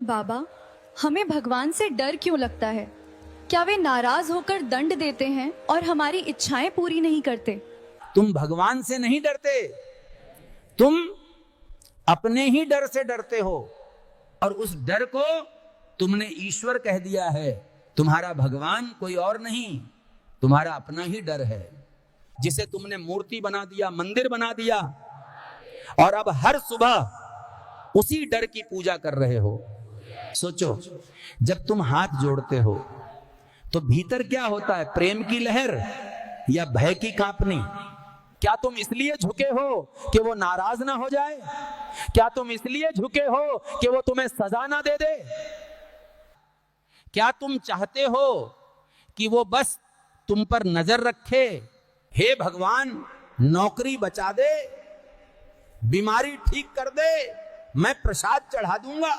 बाबा, हमें भगवान से डर क्यों लगता है? क्या वे नाराज होकर दंड देते हैं और हमारी इच्छाएं पूरी नहीं करते? तुम भगवान से नहीं डरते, तुम अपने ही डर से डरते हो और उस डर को तुमने ईश्वर कह दिया है। तुम्हारा भगवान कोई और नहीं, तुम्हारा अपना ही डर है, जिसे तुमने मूर्ति बना दिया, मंदिर बना दिया और अब हर सुबह उसी डर की पूजा कर रहे हो। सोचो, जब तुम हाथ जोड़ते हो तो भीतर क्या होता है? प्रेम की लहर या भय की कांपनी? क्या तुम इसलिए झुके हो कि वो नाराज ना हो जाए? क्या तुम इसलिए झुके हो कि वो तुम्हें सजा ना दे दे? क्या तुम चाहते हो कि वो बस तुम पर नजर रखे? हे भगवान, नौकरी बचा दे, बीमारी ठीक कर दे, मैं प्रसाद चढ़ा दूंगा।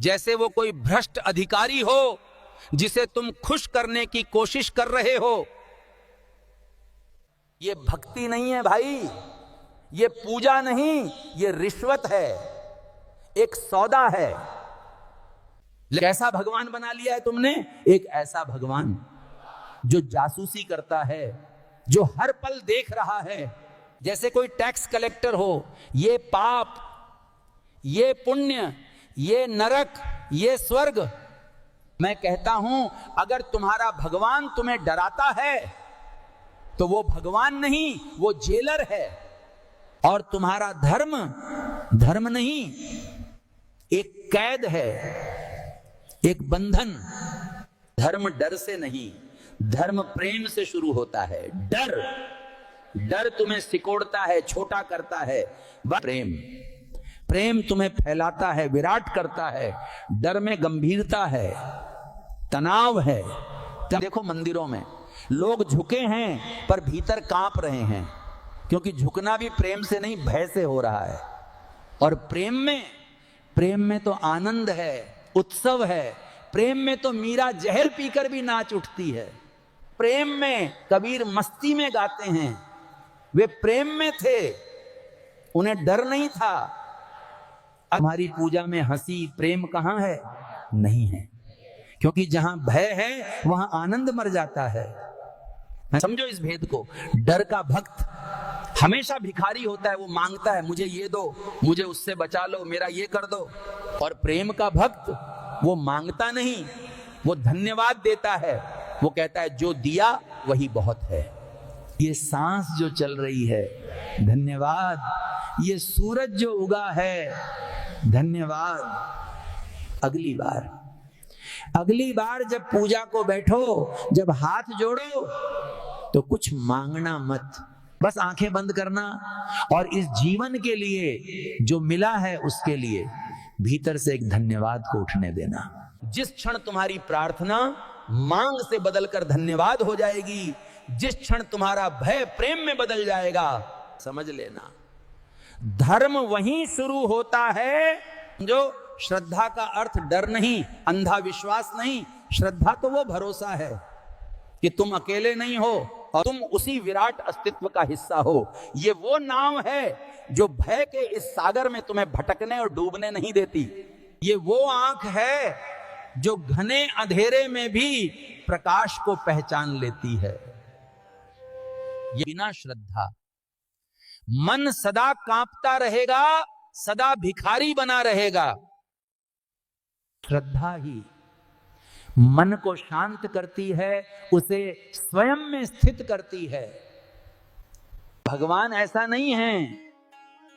जैसे वो कोई भ्रष्ट अधिकारी हो जिसे तुम खुश करने की कोशिश कर रहे हो। ये भक्ति नहीं है भाई, ये पूजा नहीं, ये रिश्वत है, एक सौदा है। कैसा भगवान बना लिया है तुमने? एक ऐसा भगवान जो जासूसी करता है, जो हर पल देख रहा है, जैसे कोई टैक्स कलेक्टर हो। ये पाप, ये पुण्य, ये नरक, ये स्वर्ग। मैं कहता हूं, अगर तुम्हारा भगवान तुम्हें डराता है तो वो भगवान नहीं, वो जेलर है। और तुम्हारा धर्म धर्म नहीं, एक कैद है, एक बंधन। धर्म डर से नहीं, धर्म प्रेम से शुरू होता है। डर तुम्हें सिकोड़ता है, छोटा करता है। प्रेम तुम्हें फैलाता है, विराट करता है। डर में गंभीरता है, तनाव है। देखो, मंदिरों में लोग झुके हैं पर भीतर कांप रहे हैं, क्योंकि झुकना भी प्रेम से नहीं, भय से हो रहा है। और प्रेम में तो आनंद है, उत्सव है। प्रेम में तो मीरा जहर पीकर भी नाच उठती है। प्रेम में कबीर मस्ती में गाते हैं। वे प्रेम में थे, उन्हें डर नहीं था। हमारी पूजा में हंसी प्रेम कहां है? नहीं है, क्योंकि जहां भय है वहां आनंद मर जाता है। समझो इस भेद को। डर का भक्त हमेशा भिखारी होता है, वो मांगता है, मुझे ये दो, मुझे उससे बचा लो, मेरा ये कर दो। और प्रेम का भक्त वो मांगता नहीं, वो धन्यवाद देता है। वो कहता है, जो दिया वही बहुत है। ये सांस जो चल रही है, धन्यवाद। ये सूरज जो उगा है, धन्यवाद। अगली बार जब पूजा को बैठो, जब हाथ जोड़ो, तो कुछ मांगना मत, बस आंखें बंद करना और इस जीवन के लिए जो मिला है उसके लिए भीतर से एक धन्यवाद को उठने देना। जिस क्षण तुम्हारी प्रार्थना मांग से बदलकर धन्यवाद हो जाएगी, जिस क्षण तुम्हारा भय प्रेम में बदल जाएगा, समझ लेना धर्म वहीं शुरू होता है। जो श्रद्धा का अर्थ डर नहीं, अंधा विश्वास नहीं। श्रद्धा तो वो भरोसा है कि तुम अकेले नहीं हो और तुम उसी विराट अस्तित्व का हिस्सा हो। ये वो नाव है जो भय के इस सागर में तुम्हें भटकने और डूबने नहीं देती। ये वो आंख है जो घने अंधेरे में भी प्रकाश को पहचान लेती है। ये बिना श्रद्धा मन सदा कांपता रहेगा, सदा भिखारी बना रहेगा। श्रद्धा ही मन को शांत करती है, उसे स्वयं में स्थित करती है। भगवान ऐसा नहीं है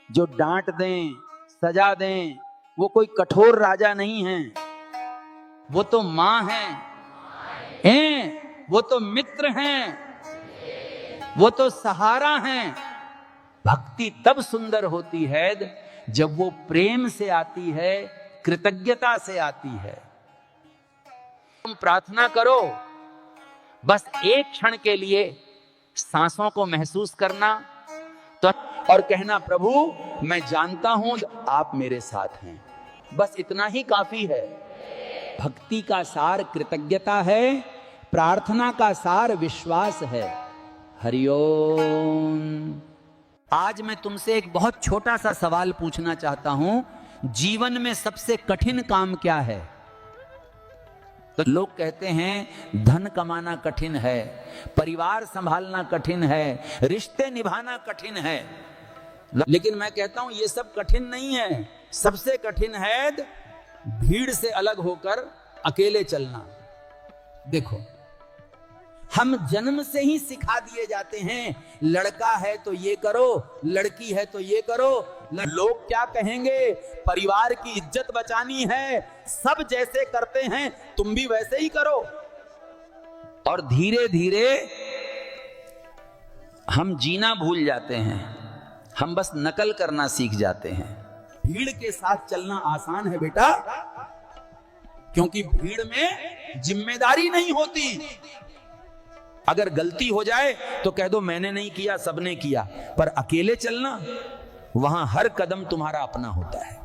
जो डांट दें, सजा दें। वो कोई कठोर राजा नहीं है, वो तो मां हैं, वो तो मित्र हैं, वो तो सहारा हैं। भक्ति तब सुंदर होती है जब वो प्रेम से आती है, कृतज्ञता से आती है। तुम प्रार्थना करो, बस एक क्षण के लिए सांसों को महसूस करना तो और कहना, प्रभु मैं जानता हूं आप मेरे साथ हैं। बस इतना ही काफी है। भक्ति का सार कृतज्ञता है, प्रार्थना का सार विश्वास है। हरिओम। आज मैं तुमसे एक बहुत छोटा सा सवाल पूछना चाहता हूं जीवन में सबसे कठिन काम क्या है? तो लोग कहते हैं धन कमाना कठिन है, परिवार संभालना कठिन है, रिश्ते निभाना कठिन है। लेकिन मैं कहता हूं ये सब कठिन नहीं है। सबसे कठिन है भीड़ से अलग होकर अकेले चलना। देखो, हम जन्म से ही सिखा दिए जाते हैं, लड़का है तो ये करो, लड़की है तो ये करो, लोग क्या कहेंगे, परिवार की इज्जत बचानी है, सब जैसे करते हैं तुम भी वैसे ही करो। और धीरे धीरे हम जीना भूल जाते हैं, हम बस नकल करना सीख जाते हैं। भीड़ के साथ चलना आसान है बेटा, क्योंकि भीड़ में जिम्मेदारी नहीं होती। अगर गलती हो जाए तो कह दो मैंने नहीं किया, सबने किया। पर अकेले चलना, वहां हर कदम तुम्हारा अपना होता है।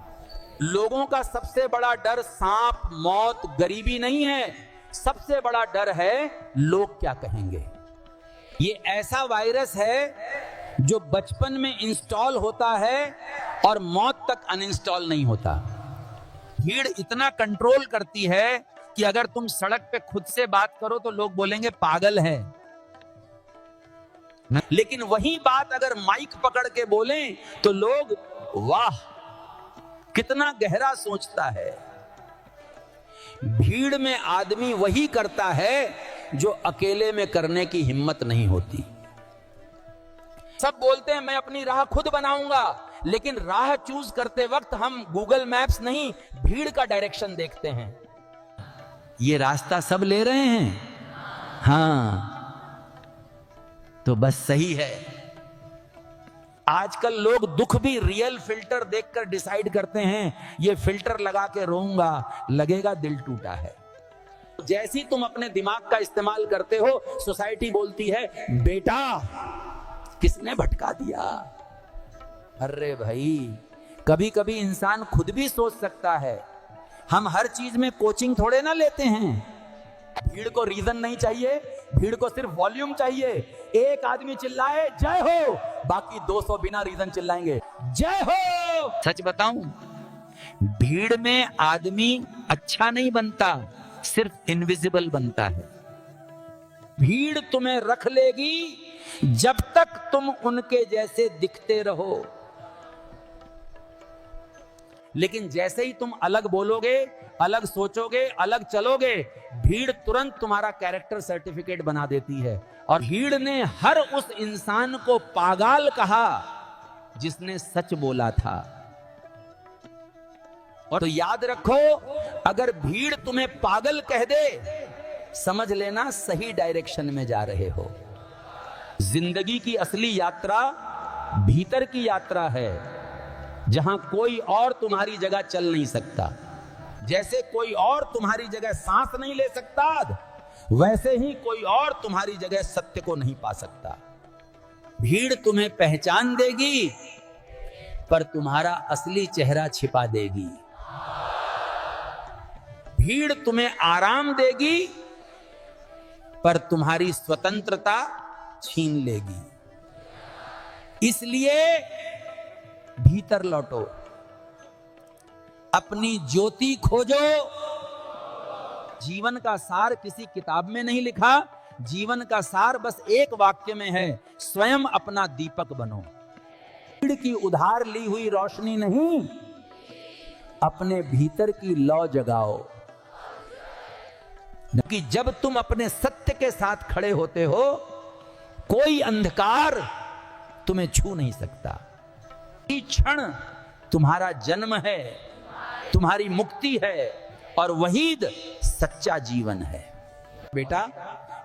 लोगों का सबसे बड़ा डर सांप, मौत, गरीबी नहीं है। सबसे बड़ा डर है लोग क्या कहेंगे। ये ऐसा वायरस है जो बचपन में इंस्टॉल होता है और मौत तक अनइंस्टॉल नहीं होता। भीड़ इतना कंट्रोल करती है कि अगर तुम सड़क पे खुद से बात करो तो लोग बोलेंगे पागल है, लेकिन वही बात अगर माइक पकड़ के बोलें तो लोग वाह कितना गहरा सोचता है। भीड़ में आदमी वही करता है जो अकेले में करने की हिम्मत नहीं होती। सब बोलते हैं मैं अपनी राह खुद बनाऊंगा, लेकिन राह चूज करते वक्त हम गूगल मैप्स नहीं, भीड़ का डायरेक्शन देखते हैं। ये रास्ता सब ले रहे हैं, हाँ तो बस सही है। आजकल लोग दुख भी रियल फिल्टर देखकर डिसाइड करते हैं, ये फिल्टर लगा के रोऊंगा, लगेगा दिल टूटा है। जैसी तुम अपने दिमाग का इस्तेमाल करते हो, सोसाइटी बोलती है बेटा किसने भटका दिया। अरे भाई, कभी कभी इंसान खुद भी सोच सकता है। हम हर चीज में कोचिंग थोड़े ना लेते हैं। भीड़ को रीजन नहीं चाहिए, भीड़ को सिर्फ वॉल्यूम चाहिए। एक आदमी चिल्लाए जय हो, बाकी 200 बिना रीजन चिल्लाएंगे जय हो। सच बताऊं, भीड़ में आदमी अच्छा नहीं बनता, सिर्फ इनविजिबल बनता है। भीड़ तुम्हें रख लेगी जब तक तुम उनके जैसे दिखते रहो, लेकिन जैसे ही तुम अलग बोलोगे, अलग सोचोगे, अलग चलोगे, भीड़ तुरंत तुम्हारा कैरेक्टर सर्टिफिकेट बना देती है। और भीड़ ने हर उस इंसान को पागल कहा जिसने सच बोला था। और तो याद रखो, अगर भीड़ तुम्हें पागल कह दे, समझ लेना सही डायरेक्शन में जा रहे हो। जिंदगी की असली यात्रा भीतर की यात्रा है, जहां कोई और तुम्हारी जगह चल नहीं सकता। जैसे कोई और तुम्हारी जगह सांस नहीं ले सकता, वैसे ही कोई और तुम्हारी जगह सत्य को नहीं पा सकता। भीड़ तुम्हें पहचान देगी, पर तुम्हारा असली चेहरा छिपा देगी। भीड़ तुम्हें आराम देगी, पर तुम्हारी स्वतंत्रता छीन लेगी। इसलिए भीतर लौटो, अपनी ज्योति खोजो। जीवन का सार किसी किताब में नहीं लिखा, जीवन का सार बस एक वाक्य में है, स्वयं अपना दीपक बनो। भीड़ की उधार ली हुई रोशनी नहीं, अपने भीतर की लौ जगाओ। कि जब तुम अपने सत्य के साथ खड़े होते हो, कोई अंधकार तुम्हें छू नहीं सकता। ये क्षण तुम्हारा जन्म है, तुम्हारी मुक्ति है, और वही सच्चा जीवन है। बेटा,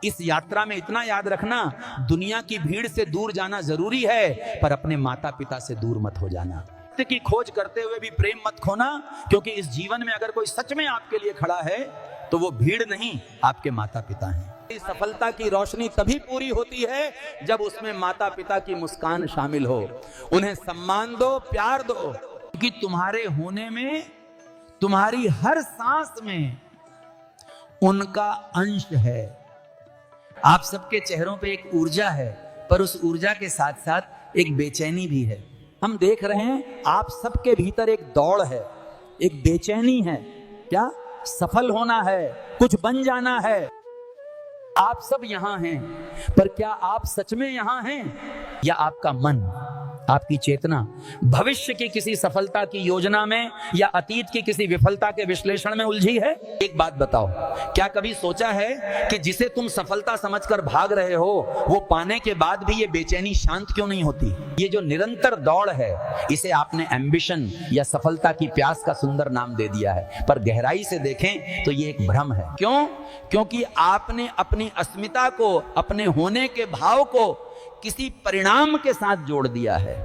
इस यात्रा में इतना याद रखना, दुनिया की भीड़ से दूर जाना जरूरी है, पर अपने माता पिता से दूर मत हो जाना। सत्य की खोज करते हुए भी प्रेम मत खोना, क्योंकि इस जीवन में अगर कोई सच में आपके लिए खड़ा है तो वो भीड़ नहीं, आपके माता पिता हैं। सफलता की रोशनी तभी पूरी होती है जब उसमें माता पिता की मुस्कान शामिल हो। उन्हें सम्मान दो, प्यार दो, क्योंकि तुम्हारे होने में, तुम्हारी हर सांस में उनका अंश है। आप सबके चेहरों पे एक ऊर्जा है, पर उस ऊर्जा के साथ साथ एक बेचैनी भी है। हम देख रहे हैं आप सबके भीतर एक दौड़ है, एक बेचैनी है। क्या? सफल होना है, कुछ बन जाना है। आप सब यहां हैं, पर क्या आप सच में यहां हैं, या आपका मन, आपकी चेतना भविष्य की किसी सफलता की योजना में या अतीत की किसी विफलता के विश्लेषण में उलझी है? एक बात बताओ, क्या कभी सोचा है कि जिसे तुम सफलता समझकर भाग रहे हो, वो पाने के बाद भी ये बेचैनी शांत क्यों नहीं होती? ये जो निरंतर दौड़ है, इसे आपने एम्बिशन या सफलता की प्यास का सुंदर नाम दे दिया है, पर गहराई से देखें तो ये एक भ्रम है। क्यों? क्योंकि आपने अपनी अस्मिता को, अपने होने के भाव को किसी परिणाम के साथ जोड़ दिया है।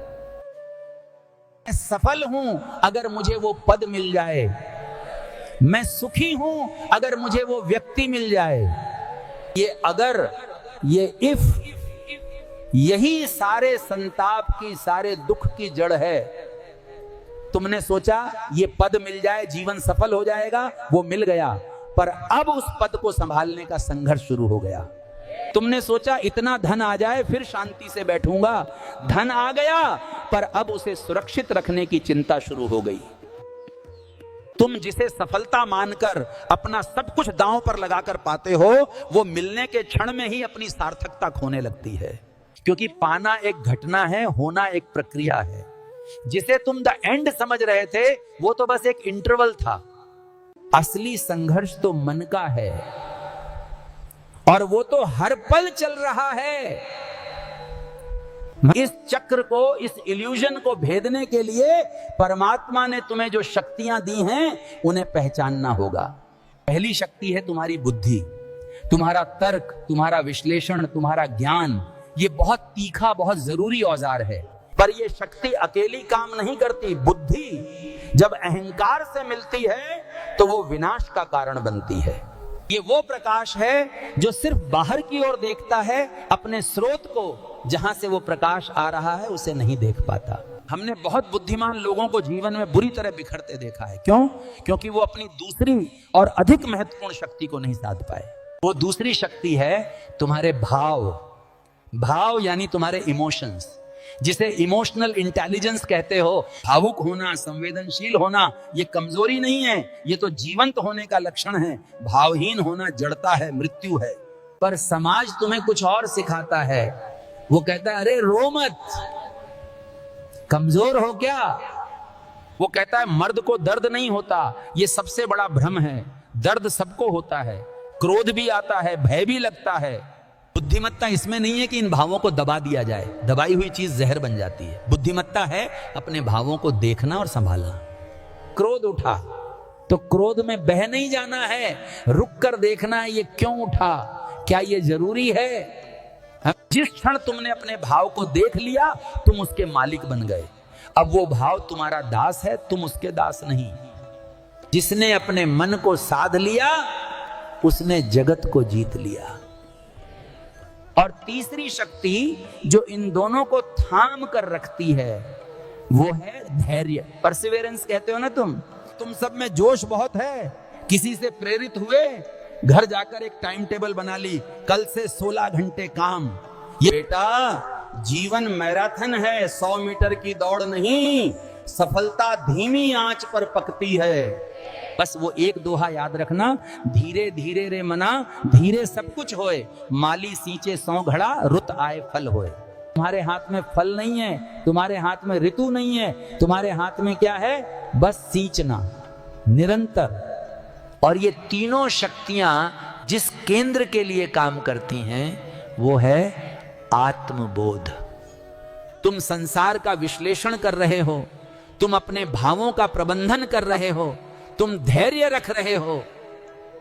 मैं सफल हूं अगर मुझे वो पद मिल जाए, मैं सुखी हूं अगर मुझे वो व्यक्ति मिल जाए। ये अगर, ये इफ, यही सारे संताप की, सारे दुख की जड़ है। तुमने सोचा ये पद मिल जाए, जीवन सफल हो जाएगा, वो मिल गया, पर अब उस पद को संभालने का संघर्ष शुरू हो गया। तुमने सोचा इतना धन आ जाए फिर शांति से बैठूंगा, धन आ गया, पर अब उसे सुरक्षित रखने की चिंता शुरू हो गई। तुम जिसे सफलता मानकर अपना सब कुछ दांव पर लगाकर पाते हो, वो मिलने के क्षण में ही अपनी सार्थकता खोने लगती है। क्योंकि पाना एक घटना है, होना एक प्रक्रिया है। जिसे तुम द एंड समझ रहे थे, वो तो बस एक इंटरवल था। असली संघर्ष तो मन का है, और वो तो हर पल चल रहा है। इस चक्र को, इस इल्यूजन को भेदने के लिए परमात्मा ने तुम्हें जो शक्तियां दी हैं, उन्हें पहचानना होगा। पहली शक्ति है तुम्हारी बुद्धि, तुम्हारा तर्क, तुम्हारा विश्लेषण, तुम्हारा ज्ञान। ये बहुत तीखा, बहुत जरूरी औजार है, पर यह शक्ति अकेली काम नहीं करती। बुद्धि जब अहंकार से मिलती है तो वो विनाश का कारण बनती है। ये वो प्रकाश है जो सिर्फ बाहर की ओर देखता है, अपने स्रोत को, जहां से वो प्रकाश आ रहा है उसे नहीं देख पाता। हमने बहुत बुद्धिमान लोगों को जीवन में बुरी तरह बिखरते देखा है। क्यों? क्योंकि वो अपनी दूसरी और अधिक महत्वपूर्ण शक्ति को नहीं साध पाए। वो दूसरी शक्ति है तुम्हारे भाव। भाव यानी तुम्हारे इमोशंस, जिसे इमोशनल इंटेलिजेंस कहते हो। भावुक होना, संवेदनशील होना, ये कमजोरी नहीं है, ये तो जीवंत होने का लक्षण है। भावहीन होना जड़ता है, मृत्यु है। पर समाज तुम्हें कुछ और सिखाता है। वो कहता है अरे रो मत, कमजोर हो क्या? वो कहता है मर्द को दर्द नहीं होता। ये सबसे बड़ा भ्रम है। दर्द सबको होता है, क्रोध भी आता है, भय भी लगता है। बुद्धिमत्ता इसमें नहीं है कि इन भावों को दबा दिया जाए, दबाई हुई चीज जहर बन जाती है। बुद्धिमत्ता है अपने भावों को देखना और संभालना। क्रोध उठा तो क्रोध में बह नहीं जाना है, रुक कर देखना है ये क्यों उठा, क्या ये जरूरी है। जिस क्षण तुमने अपने भाव को देख लिया, तुम उसके मालिक बन गए। अब वो भाव तुम्हारा दास है, तुम उसके दास नहीं। जिसने अपने मन को साध लिया, उसने जगत को जीत लिया। और तीसरी शक्ति जो इन दोनों को थाम कर रखती है, वो है धैर्य। परसिवेरेंस कहते हो ना तुम सब में जोश बहुत है। किसी से प्रेरित हुए, घर जाकर एक टाइम टेबल बना ली, कल से 16 घंटे काम। ये बेटा जीवन मैराथन है, 100 मीटर की दौड़ नहीं। सफलता धीमी आंच पर पकती है। बस वो एक दोहा याद रखना, धीरे धीरे रे मना, धीरे सब कुछ होए। माली सींचे 100 घड़ा, रुत आए फल होए। तुम्हारे हाथ में फल नहीं है, तुम्हारे हाथ में ऋतु नहीं है, तुम्हारे हाथ में क्या है? बस सींचना निरंतर। और ये तीनों शक्तियां जिस केंद्र के लिए काम करती हैं, वो है आत्मबोध। तुम संसार का विश्लेषण कर रहे हो, तुम अपने भावों का प्रबंधन कर रहे हो, तुम धैर्य रख रहे हो,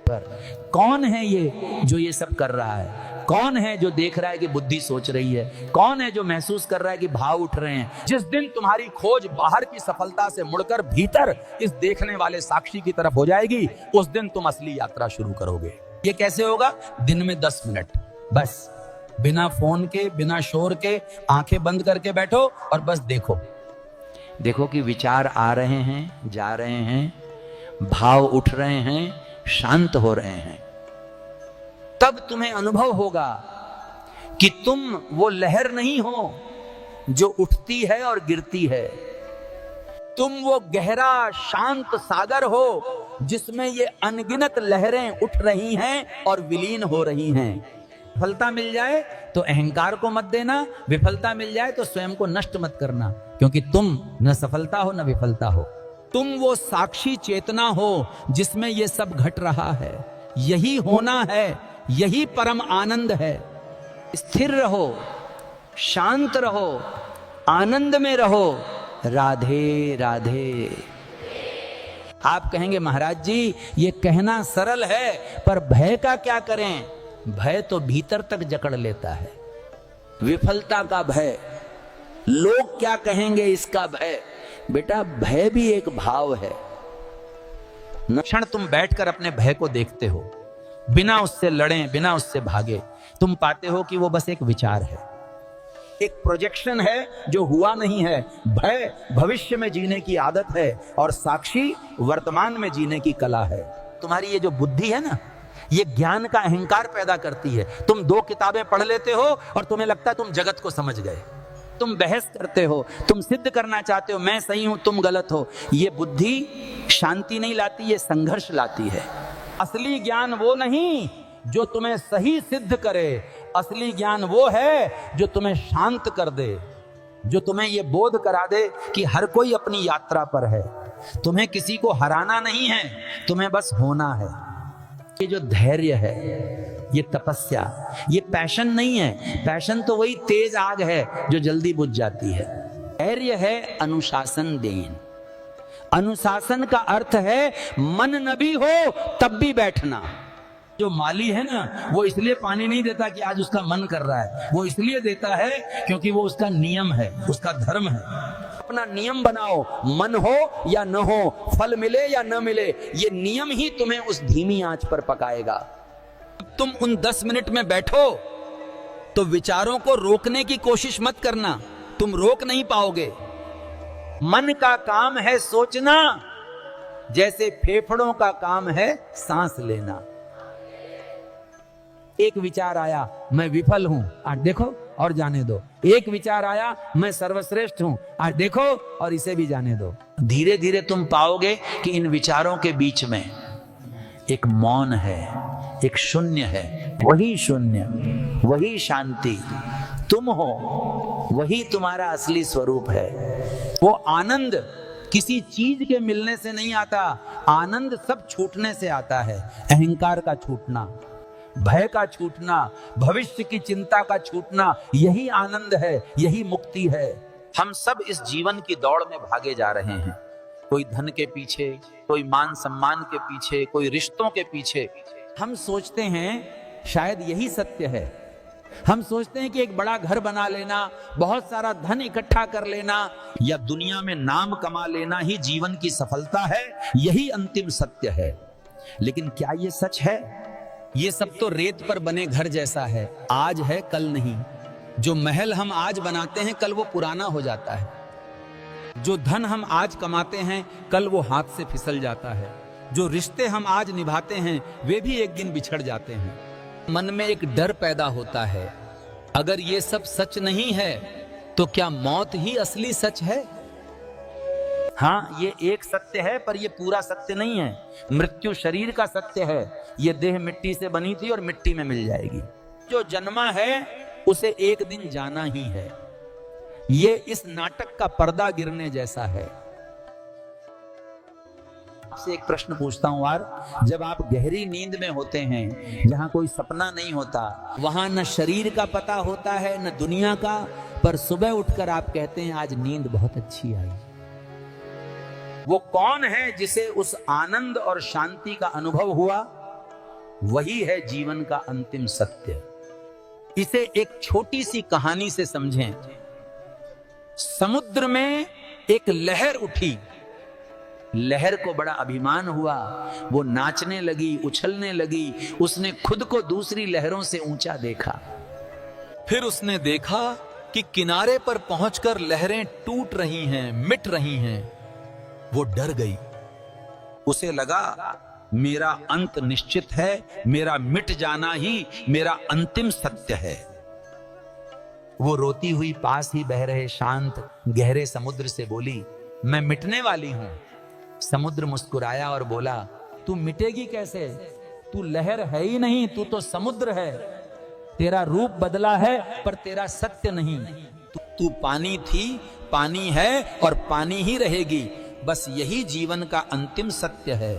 पर कौन है ये जो ये सब कर रहा है? कौन है जो देख रहा है कि बुद्धि सोच रही है? कौन है जो महसूस कर रहा है कि भाव उठ रहे हैं? जिस दिन तुम्हारी खोज बाहर की सफलता से मुड़कर भीतर इस देखने वाले साक्षी की तरफ हो जाएगी, उस दिन तुम असली यात्रा शुरू करोगे। ये कैसे होगा? दिन में 10 मिनट बस, बिना फोन के, बिना शोर के, आंखें बंद करके बैठो और बस देखो। देखो कि विचार आ रहे हैं, जा रहे हैं, भाव उठ रहे हैं, शांत हो रहे हैं। तब तुम्हें अनुभव होगा कि तुम वो लहर नहीं हो जो उठती है और गिरती है। तुम वो गहरा शांत सागर हो जिसमें ये अनगिनत लहरें उठ रही हैं और विलीन हो रही हैं। सफलता मिल जाए तो अहंकार को मत देना, विफलता मिल जाए तो स्वयं को नष्ट मत करना, क्योंकि तुम न सफलता हो न विफलता हो। तुम वो साक्षी चेतना हो जिसमें ये सब घट रहा है। यही होना है, यही परम आनंद है। स्थिर रहो, शांत रहो, आनंद में रहो। राधे राधे। आप कहेंगे महाराज जी ये कहना सरल है, पर भय का क्या करें? भय तो भीतर तक जकड़ लेता है। विफलता का भय, लोग क्या कहेंगे इसका भय। बेटा भय भी एक भाव है। न क्षण तुम बैठकर अपने भय को देखते हो, बिना उससे लड़े, बिना उससे भागे, तुम पाते हो कि वो बस एक विचार है, एक प्रोजेक्शन है जो हुआ नहीं है। भय भविष्य में जीने की आदत है और साक्षी वर्तमान में जीने की कला है। तुम्हारी ये जो बुद्धि है ना, ये ज्ञान का अहंकार पैदा करती है। तुम 2 किताबें पढ़ लेते हो और तुम्हें लगता है तुम जगत को समझ गए। तुम बहस करते हो, तुम सिद्ध करना चाहते हो मैं सही हूं तुम गलत हो। ये बुद्धि शांति नहीं लाती, ये संघर्ष लाती है। असली ज्ञान वो नहीं जो तुम्हें सही सिद्ध करे, असली ज्ञान वो है जो तुम्हें शांत कर दे, जो तुम्हें ये बोध करा दे कि हर कोई अपनी यात्रा पर है। तुम्हें किसी को हराना नहीं है, तुम्हें बस होना है। ये जो धैर्य है, ये तपस्या, ये पैशन नहीं है। पैशन तो वही तेज आग है जो जल्दी बुझ जाती है। धैर्य है अनुशासन देन। अनुशासन का अर्थ है मन न भी हो तब भी बैठना। जो माली है ना, वो इसलिए पानी नहीं देता कि आज उसका मन कर रहा है, वो इसलिए देता है क्योंकि वो उसका नियम है, उसका धर्म है। अपना नियम बनाओ, मन हो या न हो, फल मिले या न मिले, ये नियम ही तुम्हें उस धीमी आंच पर पकाएगा। तुम उन 10 मिनट में बैठो तो विचारों को रोकने की कोशिश मत करना, तुम रोक नहीं पाओगे। मन का काम है सोचना, जैसे फेफड़ों का काम है सांस लेना। एक विचार आया मैं विफल हूं, आज देखो और जाने दो। एक विचार आया मैं सर्वश्रेष्ठ हूं, आज देखो और इसे भी जाने दो। धीरे धीरे तुम पाओगे कि इन विचारों के बीच में एक मौन है, एक शून्य है। वही शून्य, वही शांति तुम हो, वही तुम्हारा असली स्वरूप है। वो आनंद किसी चीज के मिलने से नहीं आता, आनंद सब छूटने से आता है। अहंकार का छूटना, भय का छूटना, भविष्य की चिंता का छूटना, यही आनंद है, यही मुक्ति है। हम सब इस जीवन की दौड़ में भागे जा रहे हैं, कोई धन के पीछे, कोई मान सम्मान के पीछे, कोई रिश्तों के पीछे। हम सोचते हैं शायद यही सत्य है। हम सोचते हैं कि एक बड़ा घर बना लेना, बहुत सारा धन इकट्ठा कर लेना या दुनिया में नाम कमा लेना ही जीवन की सफलता है, यही अंतिम सत्य है। लेकिन क्या ये सच है? ये सब तो रेत पर बने घर जैसा है, आज है कल नहीं। जो महल हम आज बनाते हैं कल वो पुराना हो जाता है। जो धन हम आज कमाते हैं कल वो हाथ से फिसल जाता है। जो रिश्ते हम आज निभाते हैं वे भी एक दिन बिछड़ जाते हैं। मन में एक डर पैदा होता है, अगर ये सब सच नहीं है तो क्या मौत ही असली सच है? हाँ, ये एक सत्य है पर ये पूरा सत्य नहीं है। मृत्यु शरीर का सत्य है, ये देह मिट्टी से बनी थी और मिट्टी में मिल जाएगी। जो जन्मा है उसे एक दिन जाना ही है। ये इस नाटक का पर्दा गिरने जैसा है। आपसे एक प्रश्न पूछता हूं यार, जब आप गहरी नींद में होते हैं, जहां कोई सपना नहीं होता, वहां न शरीर का पता होता है न दुनिया का, पर सुबह उठकर आप कहते हैं आज नींद बहुत अच्छी आई। वो कौन है जिसे उस आनंद और शांति का अनुभव हुआ? वही है जीवन का अंतिम सत्य। इसे एक छोटी सी कहानी से समझें। समुद्र में एक लहर उठी, लहर को बड़ा अभिमान हुआ, वो नाचने लगी, उछलने लगी। उसने खुद को दूसरी लहरों से ऊंचा देखा। फिर उसने देखा कि किनारे पर पहुंचकर लहरें टूट रही हैं, मिट रही हैं। वो डर गई। उसे लगा मेरा अंत निश्चित है, मेरा मिट जाना ही मेरा अंतिम सत्य है। वो रोती हुई पास ही बह रहे शांत गहरे समुद्र से बोली, मैं मिटने वाली हूं। समुद्र मुस्कुराया और बोला, तू मिटेगी कैसे? तू लहर है ही नहीं, तू तो समुद्र है। तेरा रूप बदला है पर तेरा सत्य नहीं। तू पानी थी, पानी है और पानी ही रहेगी। बस यही जीवन का अंतिम सत्य है।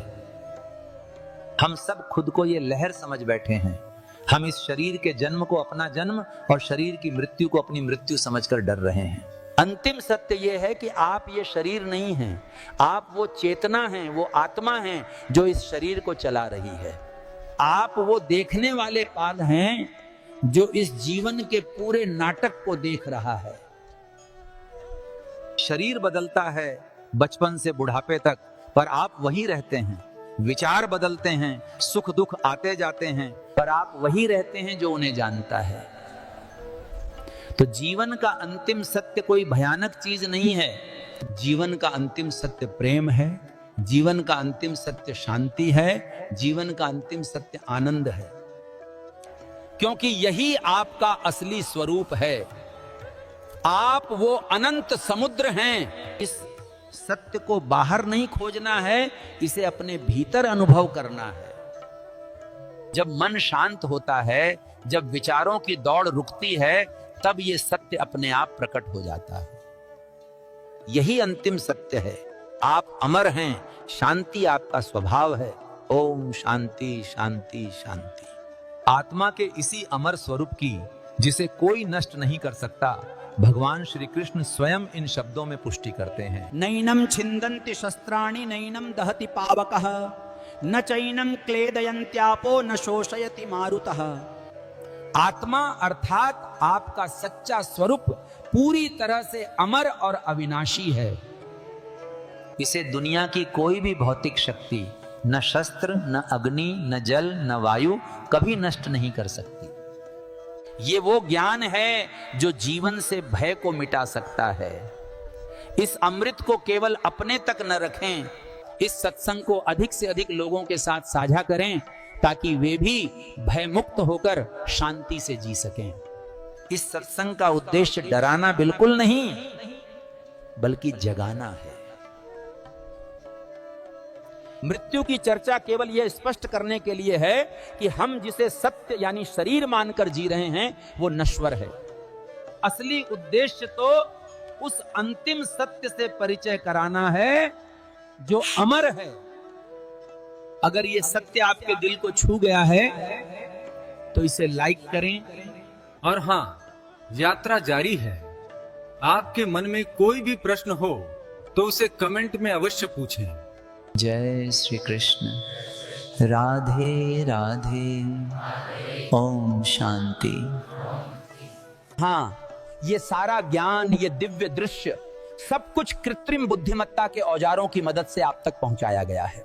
हम सब खुद को ये लहर समझ बैठे हैं। हम इस शरीर के जन्म को अपना जन्म और शरीर की मृत्यु को अपनी मृत्यु समझकर डर रहे हैं। अंतिम सत्य यह है कि आप ये शरीर नहीं हैं, आप वो चेतना हैं, वो आत्मा हैं जो इस शरीर को चला रही है। आप वो देखने वाले पाल हैं जो इस जीवन के पूरे नाटक को देख रहा है। शरीर बदलता है बचपन से बुढ़ापे तक, पर आप वही रहते हैं। विचार बदलते हैं, सुख दुख आते जाते हैं, पर आप वही रहते हैं जो उन्हें जानता है। तो जीवन का अंतिम सत्य कोई भयानक चीज नहीं है। जीवन का अंतिम सत्य प्रेम है, जीवन का अंतिम सत्य शांति है, जीवन का अंतिम सत्य आनंद है, क्योंकि यही आपका असली स्वरूप है। आप वो अनंत समुद्र हैं। इस सत्य को बाहर नहीं खोजना है, इसे अपने भीतर अनुभव करना है। जब मन शांत होता है, जब विचारों की दौड़ रुकती है, तब ये सत्य अपने आप प्रकट हो जाता है। यही अंतिम सत्य है। आप अमर हैं, शांति आपका स्वभाव है। ओम शांति शांति शांति। आत्मा के इसी अमर स्वरूप की, जिसे कोई नष्ट नहीं कर सकता, भगवान श्री कृष्ण स्वयं इन शब्दों में पुष्टि करते हैं। नैनम छिन्दन्ति शस्त्राणि नैनम दहति पावकः न चैनम क्लेदयन्त्यापो न शोषयति मारुतः। आत्मा अर्थात आपका सच्चा स्वरूप पूरी तरह से अमर और अविनाशी है। इसे दुनिया की कोई भी भौतिक शक्ति, न शस्त्र, न अग्नि, न जल, न वायु कभी नष्ट नहीं कर सकती। ये वो ज्ञान है जो जीवन से भय को मिटा सकता है। इस अमृत को केवल अपने तक न रखें, इस सत्संग को अधिक से अधिक लोगों के साथ साझा करें, ताकि वे भी भय मुक्त होकर शांति से जी सकें। इस सत्संग का उद्देश्य डराना बिल्कुल नहीं, बल्कि जगाना है। मृत्यु की चर्चा केवल यह स्पष्ट करने के लिए है कि हम जिसे सत्य यानी शरीर मानकर जी रहे हैं वो नश्वर है। असली उद्देश्य तो उस अंतिम सत्य से परिचय कराना है जो अमर है। अगर ये सत्य आपके दिल को छू गया है तो इसे लाइक करें। और हाँ, यात्रा जारी है। आपके मन में कोई भी प्रश्न हो तो उसे कमेंट में अवश्य पूछें। जय श्री कृष्ण। राधे राधे। ओम शांति। हाँ, ये सारा ज्ञान, ये दिव्य दृश्य सब कुछ कृत्रिम बुद्धिमत्ता के औजारों की मदद से आप तक पहुंचाया गया है।